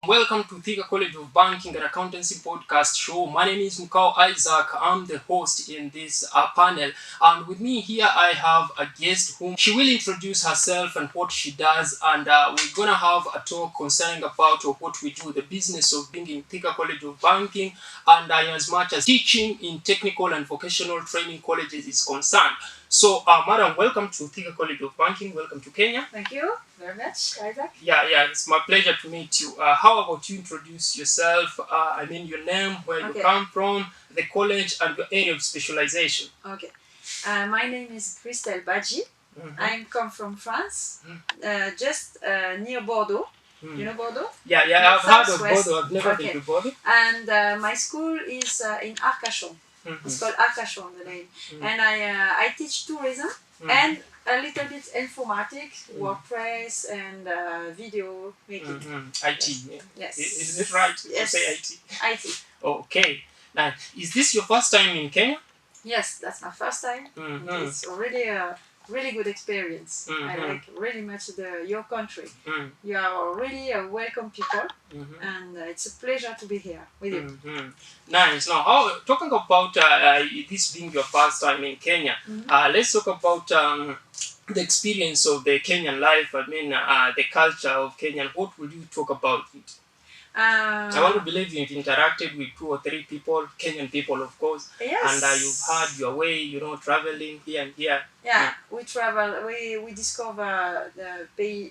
Welcome to Thika College of Banking and Accountancy podcast show. My name is Mukau Isaac. I'm the host in this panel. And with me here, I have a guest whom she will introduce herself and what she does. And we're going to have a talk concerning about what we do, the business of being in Thika College of Banking, and as much as teaching in technical and vocational training colleges is concerned. So, Madam, welcome to Thika College of Banking. Welcome to Kenya. Thank you very much, Isaac. Yeah, it's my pleasure to meet you. How about you introduce yourself? Your name, where you come from, the college, and your area of specialization. Okay. My name is Christelle Badji. I come from France, just near Bordeaux. You know Bordeaux? Yeah, I've heard of Bordeaux. I've never been to Bordeaux. And my school is in Arcachon. It's called Arcachon, the name. And I teach tourism and a little bit informatics, WordPress, and video making. IT. Yes. Is it right to say IT? IT. Okay. Now, is this your first time in Kenya? Yes, that's my first time. It's already a really good experience. I like really much your country. You are really a welcome people, and it's a pleasure to be here with you. Nice. Now, talking about this being your first time in Kenya, let's talk about the experience of the Kenyan life. The culture of Kenya. What would you talk about it? I want to believe you've interacted with 2 or 3 people, Kenyan people, of course. Yes. And you've had your way, traveling here and here. Yeah, we travel. We discover the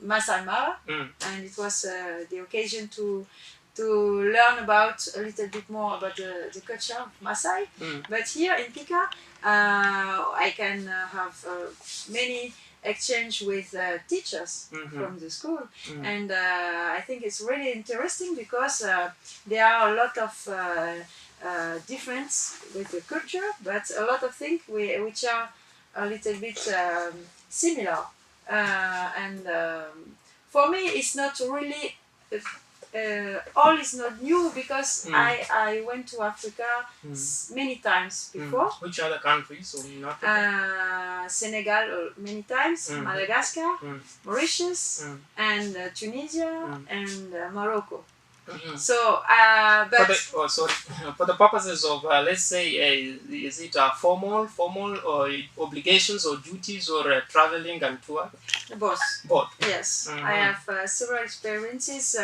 Masai Mara, and it was the occasion to learn about a little bit more about the culture of Masai. But here in Thika, I can have many exchange with teachers from the school, and I think it's really interesting because there are a lot of difference with the culture, but a lot of things which are a little bit similar. And for me, it's not really all is not new because I went to Africa many times before. Which other countries in Africa? Senegal many times, Madagascar, Mauritius, and Tunisia, and Morocco. So, but for the purposes of let's say, is it formal or obligations or duties or traveling and tour? Both. Yes, I have several experiences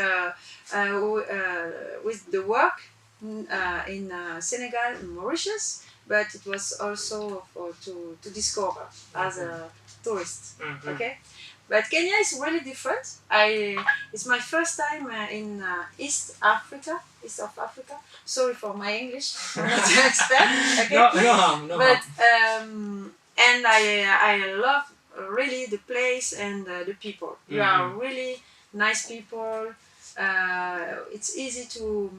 with the work in Senegal and Mauritius, but it was also to discover as a tourist. Okay. But Kenya is really different. It's my first time in East of Africa. Sorry for my English, I'm not an expert. Okay? No. But and I love really the place and the people. You are really nice people. It's easy to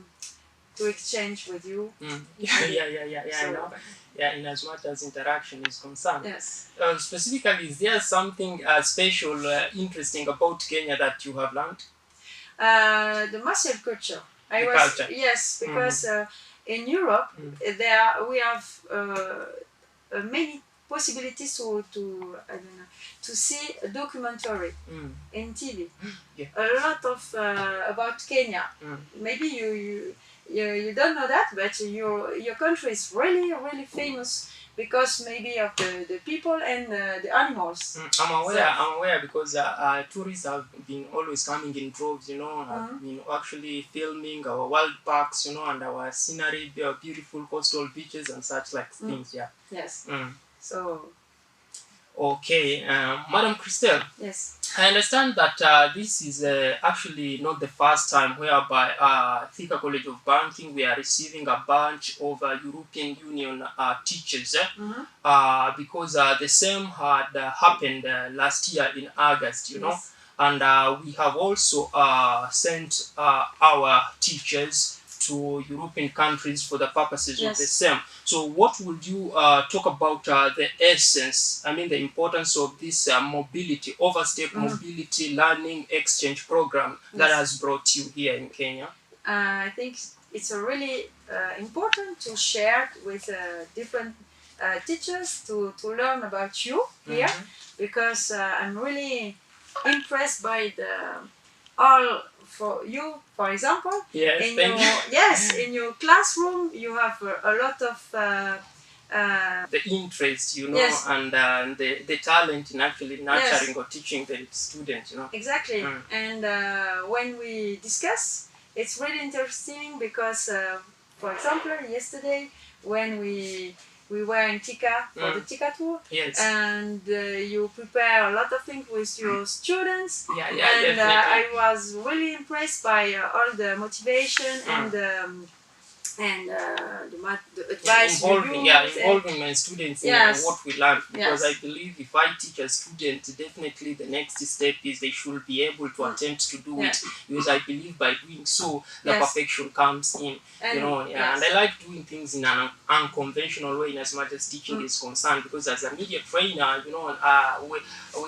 exchange with you. I know. Yeah, in as much as interaction is concerned. Yes. Specifically, is there something special, interesting about Kenya that you have learned? The martial culture. Culture. Yes, because in Europe we have many possibilities to see a documentary in TV. A lot of about Kenya. Maybe you don't know that, but your country is really famous because maybe of the people and the animals. I'm aware because tourists have been always coming in droves, have been actually filming our wild parks, and our scenery, beautiful coastal beaches and such like things. Yeah. Yes. So. Okay, Madam Christelle. Yes. I understand that this is actually not the first time whereby Thika College of Banking we are receiving a bunch of European Union teachers because the same had happened last year in August, Yes. And we have also sent our teachers to European countries for the purposes of the same. So what would you talk about the essence, the importance of this mobility, Overstep mobility learning exchange program that has brought you here in Kenya? I think it's really important to share with different teachers to learn about you here because I'm really impressed by all for you, for example, Yes, in your in your classroom, you have a lot of the interest, yes. and the talent in actually nurturing or teaching the student, Exactly. And when we discuss, it's really interesting because, for example, yesterday when we were in Tika for the Tika tour, yes, and you prepare a lot of things with your students, and I was really impressed by all the motivation and the advice involving my students in what we learn, because I believe if I teach a student, definitely the next step is they should be able to attempt to do it, because I believe by doing so the perfection comes in, and I like doing things in an unconventional way in as much as teaching is concerned, because as a media trainer, we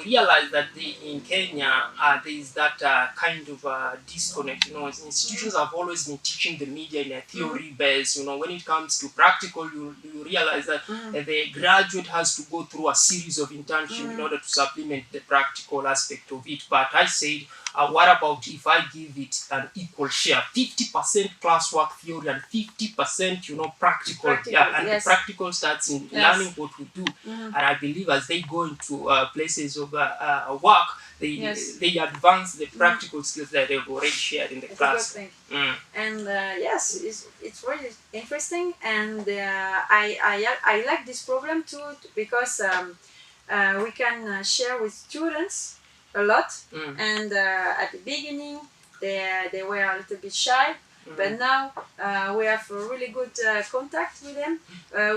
realize that in Kenya there is that kind of disconnect. Institutions have always been teaching the media in a theory base. When it comes to practical, you realize that the graduate has to go through a series of internships in order to supplement the practical aspect of it. But I said, what about if I give it an equal share, 50% classwork theory and 50% practical. The practical starts in learning what we do. And I believe as they go into places of work, they advance the practical skills that they've already shared in the class. And yes, it's really interesting, and I like this program too, because we can share with students a lot, and at the beginning they were a little bit shy, but now we have a really good contact with them.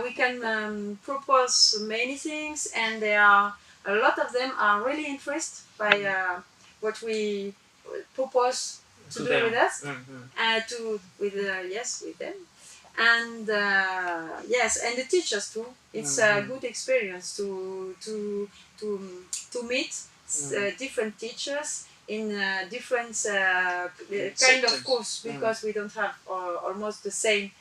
We can propose many things, and a lot of them are really interested by what we propose to do with us, with them, and and the teachers too. It's a good experience to meet different teachers in different kind of course, because we don't have almost the same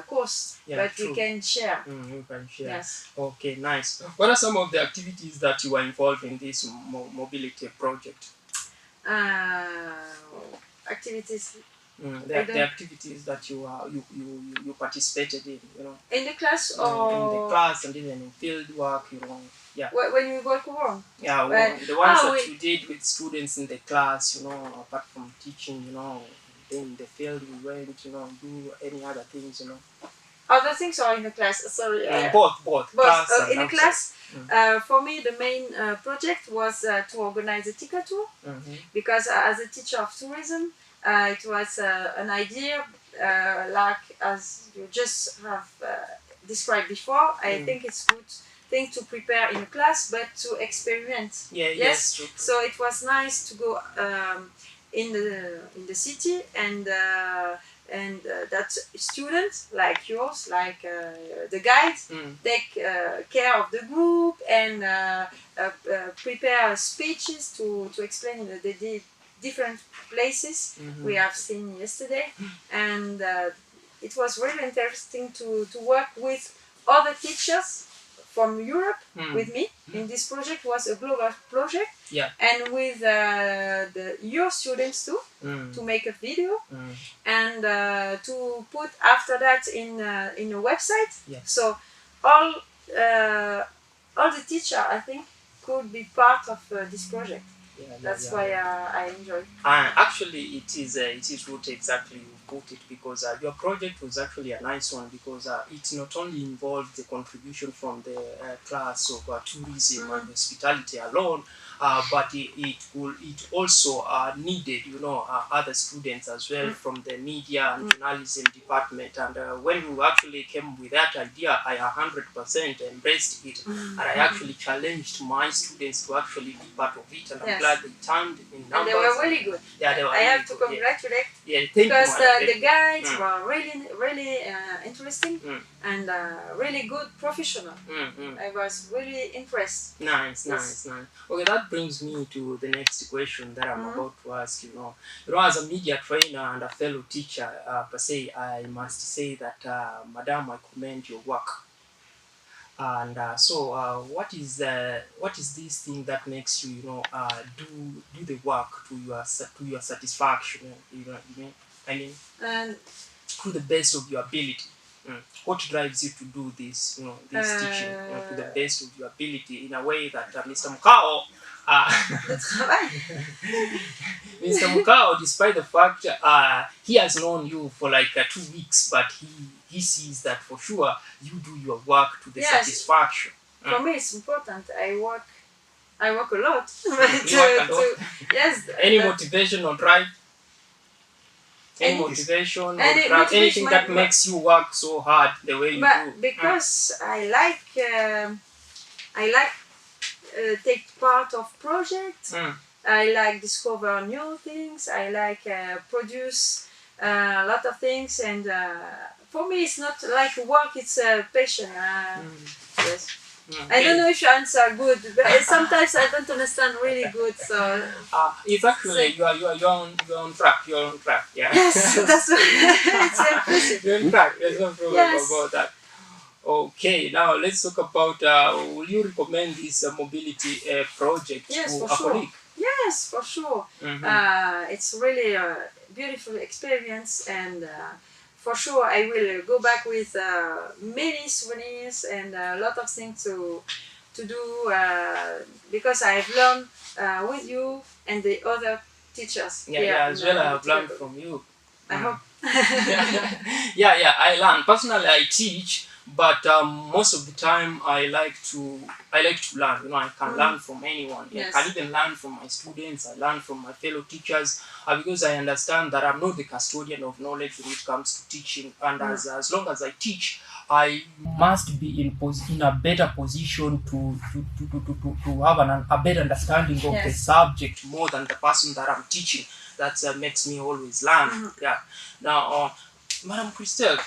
course, but we can share. We can share. Yes. Okay, nice. What are some of the activities that you are involved in this mobility project? Activities. The activities that you participated in, in the class, or in the class, and even in field work, when you go to work. The ones that you did with students in the class, apart from teaching, then in the field we went, do any other things, Other things, or in the class? Sorry. Both. Class in the class. For me, the main project was to organize a Tika tour, because as a teacher of tourism, it was an idea, like as you just have described before. I think it's good thing to prepare in a class, but to experiment. Yes. True. So it was nice to go in the city, and that students like yours, like the guides, take care of the group and prepare speeches to explain the different places we have seen yesterday. And it was really interesting to work with other teachers from Europe with me in this project. Was a global project, and with your students too, to make a video and to put after that in a website. So all the teacher, I think, could be part of this project. That's why I enjoy. Actually, it is what exactly you put it, because your project was actually a nice one, because it not only involved the contribution from the class of tourism and hospitality alone, but it also needed other students as well from the media and journalism department. And when you actually came with that idea, I 100% embraced it, and I actually challenged my students to actually be part of it, and I'm glad they turned in numbers. And they were really good. They were. I have to congratulate. Because the guides were really interesting and really good professional. I was really impressed. Nice. Okay, that brings me to the next question that I'm about to ask. As a media trainer and a fellow teacher, per se, I must say that, Madam, I commend your work. And what is this thing that makes you, do the work to your satisfaction? You know what I mean? I mean, And to the best of your ability. What drives you to do this? This teaching, to the best of your ability, in a way that Mr. Mukao, Mr. Mukao, despite the fact he has known you for like 2 weeks, but he sees that for sure you do your work to the satisfaction. For me, it's important. I work a lot. You work a lot. Yes. Any motivation or drive? Any motivation or drive? Anything that makes you work so hard the way you do? Because I like take part of projects. I like discover new things. I like produce a lot of things, and for me, it's not like work; it's a passion. Yes. I don't know if you answer good, but sometimes I don't understand really good. So it's actually you're on track. You're on track. Yeah. Yes, that's it's impressive. You're on track. There's no problem about that. Okay, now let's talk about will you recommend this mobility project to a colleague? Yes, for sure. It's really a beautiful experience, and for sure I will go back with many souvenirs and a lot of things to do because I've learned with you and the other teachers. Yeah, as well I have learned from you. I hope. Yeah, I learn. Personally, I teach, but most of the time I like to learn. I can learn from anyone. Yes. I can even learn from my students. I learn from my fellow teachers because I understand that I'm not the custodian of knowledge when it comes to teaching. And as long as I teach, I must be in a better position to have a better understanding of the subject more than the person that I'm teaching. That makes me always learn. Yeah. Now, Madam Christelle,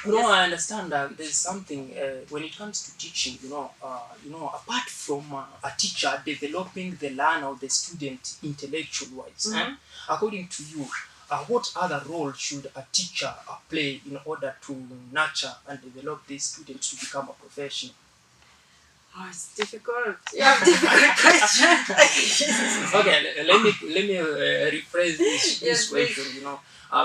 I understand that there's something when it comes to teaching. Apart from a teacher developing the learner or the student intellectual-wise, according to you, what other role should a teacher play in order to nurture and develop these students to become a professional? Oh, it's difficult. You have difficult questions. Okay, let me rephrase this question.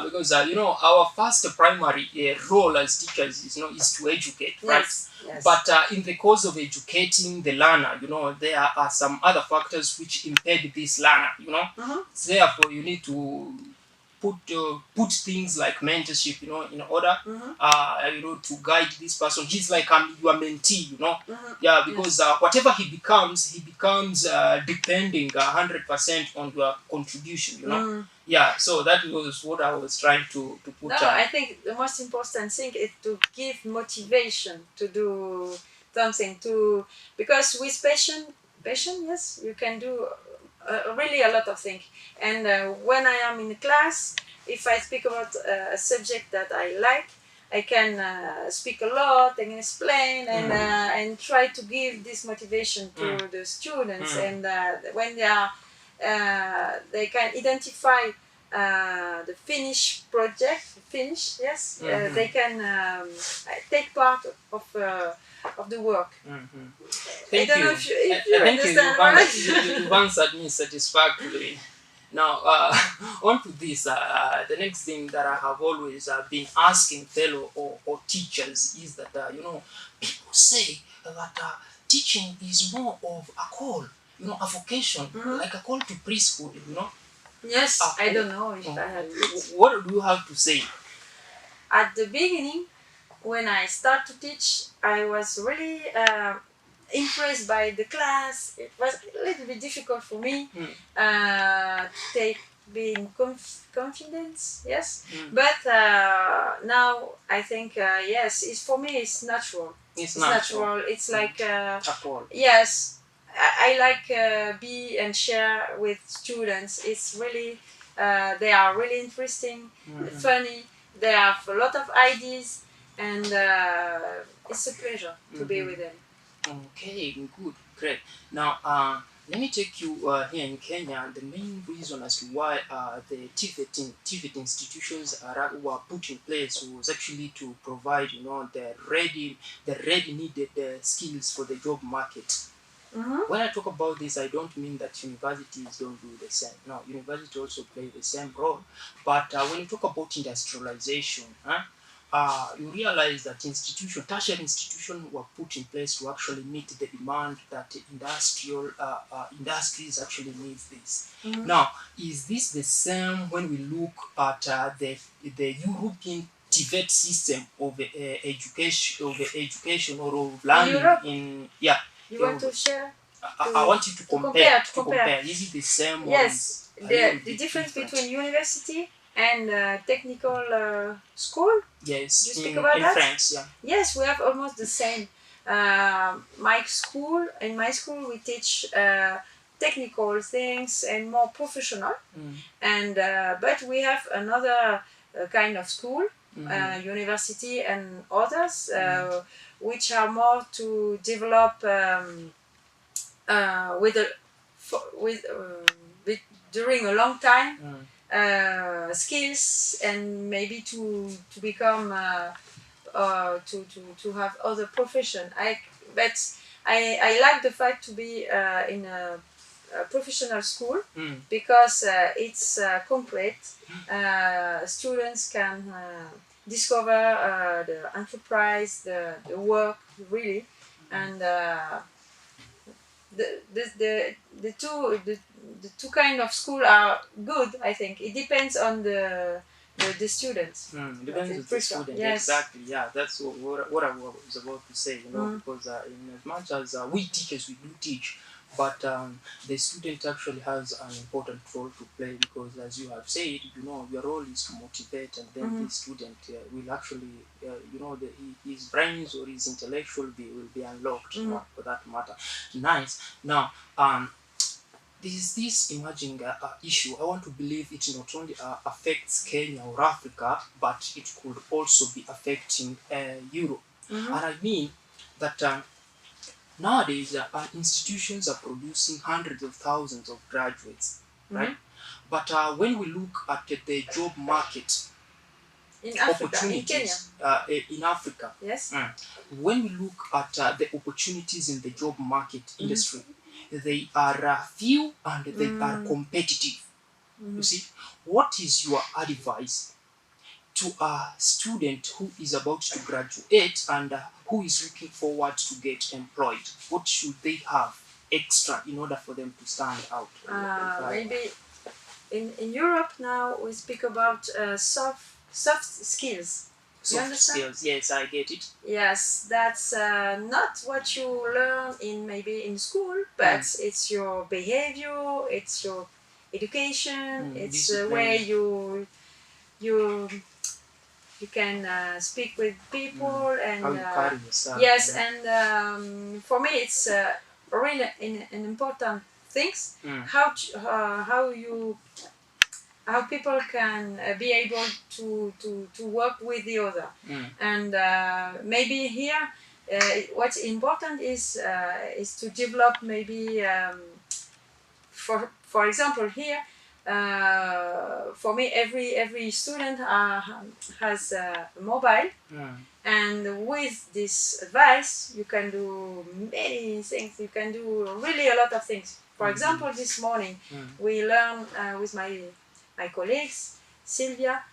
Because our first primary role as teachers is to educate, right? Yes. But in the course of educating the learner, there are some other factors which impede this learner. Therefore, you need to put things like mentorship, in order, to guide this person. He's like your mentee, Yeah, because whatever he becomes depending 100% on your contribution, Yeah, so that was what I was trying to put. No, I think the most important thing is to give motivation to do something. Because with passion, yes, you can do really a lot of things. And when I am in class, if I speak about a subject that I like, I can speak a lot and explain and try to give this motivation to the students. And when they can identify the finished project, yes, they can take part of the work. Thank I don't you. know if you understand. You've answered me satisfactorily. Now, on to this, the next thing that I have always been asking fellow or teachers is that, people say that teaching is more of a call, a vocation, like a call to priesthood, Yes, I don't know if I had it. What do you have to say? At the beginning, when I start to teach, I was really impressed by the class. It was a little bit difficult for me to take being confidence, yes. But now I think yes, for me it's natural. It's natural. It's like yes. I like be and share with students. It's really they are really interesting, funny. They have a lot of ideas, and it's a pleasure to be with them. Okay, good, great. Now, Let me take you here in Kenya. The main reason as to why the TVET institutions were put in place was actually to provide, the ready needed skills for the job market. When I talk about this, I don't mean that universities don't do the same. No, universities also play the same role. But when you talk about industrialization, you realize that tertiary institutions were put in place to actually meet the demand that industries actually need this. Now, is this the same when we look at the European TVET system of education or of learning in You want to share? I want you to compare. Is it the same? Yes, the difference between university and technical school. Yes, you speak about that? France, yeah. Yes, we have almost the same. In my school, we teach technical things and more professional. And but we have another kind of school, university and others, which are more to develop during a long time skills, and maybe to become to have other profession. I like the fact to be in a professional school because it's concrete. Students can discover the enterprise, the work really, and the two kind of school are good. I think it depends on the students. Depends on the student. Yes. Exactly. Yeah, that's what I was about to say. Because in as much as we teachers, we do teach, but the student actually has an important role to play, because as you have said, your role is to motivate, and then the student will actually, his brains or his intellectual will be unlocked, for that matter. Nice. Now, this emerging issue, I want to believe it not only affects Kenya or Africa, but it could also be affecting Europe. And I mean that nowadays institutions are producing hundreds of thousands of graduates, right? But when we look at the job market, in Africa, opportunities in Africa, yes. When we look at the opportunities in the job market industry, they are few and they are competitive. You see, what is your advice to a student who is about to graduate and who is looking forward to get employed? What should they have extra in order for them to stand out? Maybe in Europe now we speak about soft skills. Soft skills, yes, I get it. Yes, that's not what you learn in school, but it's your behavior, it's your education, it's the way you can speak with people, and how you carry yourself. Yes, and for me it's really an important things. How people can be able to work with the other. And maybe here what's important is to develop maybe for example here for me every student has a mobile, and with this advice you can do many things. You can do really a lot of things. For example, this morning we learned with my colleagues, Sylvia,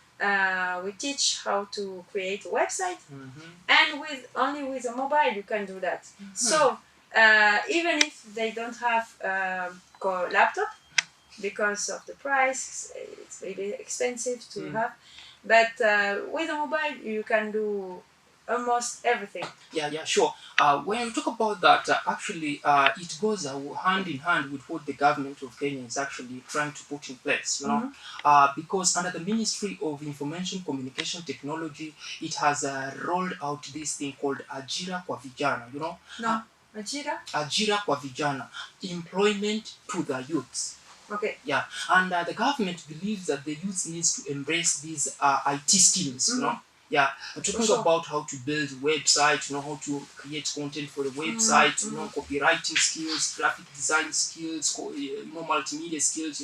we teach how to create a website, and only with a mobile you can do that. So even if they don't have a laptop, because of the price, it's maybe expensive to have, but with a mobile you can do almost everything. Yeah, sure. When we talk about that, actually, it goes hand in hand with what the government of Kenya is actually trying to put in place, because under the Ministry of Information Communication Technology, it has rolled out this thing called Ajira kwa Vijana, No, Ajira kwa Vijana, employment to the youths. Okay. Yeah, and the government believes that the youth needs to embrace these IT skills, Yeah, talking about how to build a website, how to create content for the website, copywriting skills, graphic design skills, multimedia skills,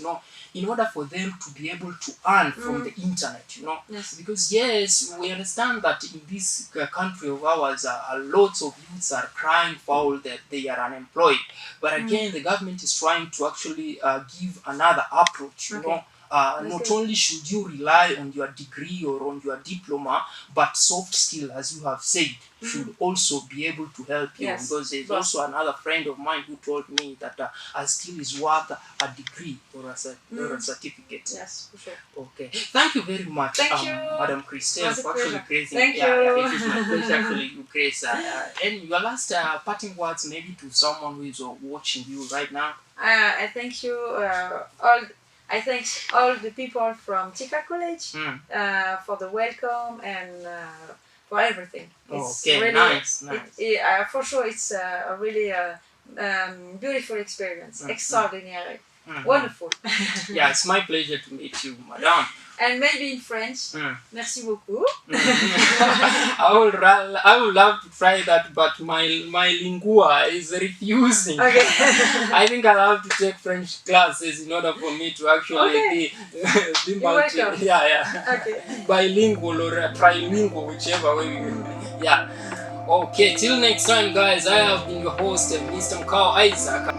in order for them to be able to earn from the internet, Yes. Because yes, we understand that in this country of ours, lots of youths are crying foul that they are unemployed. But again, the government is trying to actually give another approach, not only should you rely on your degree or on your diploma, but soft skill, as you have said, should also be able to help you. Yes. Because there's also another friend of mine who told me that a skill is worth a degree or a certificate. Yes, for sure. Okay. Thank you very much, Thank you, Madam Christelle, for actually gracing. Thank you. It is my pleasure actually you grace. And your last parting words maybe to someone who is watching you right now. I thank you I thank all the people from Tika College for the welcome and for everything. It's really, nice. For sure, it's a really beautiful experience, extraordinary, wonderful. Yeah, it's my pleasure to meet you, Madame. And maybe in French, merci beaucoup. I would love to try that, but my lingua is refusing. Okay. I think I'll have to take French classes in order for me to actually be bilingual or trilingual, whichever way. Yeah. Okay, till next time, guys. I have been your host, Mr. Mkao Isaac.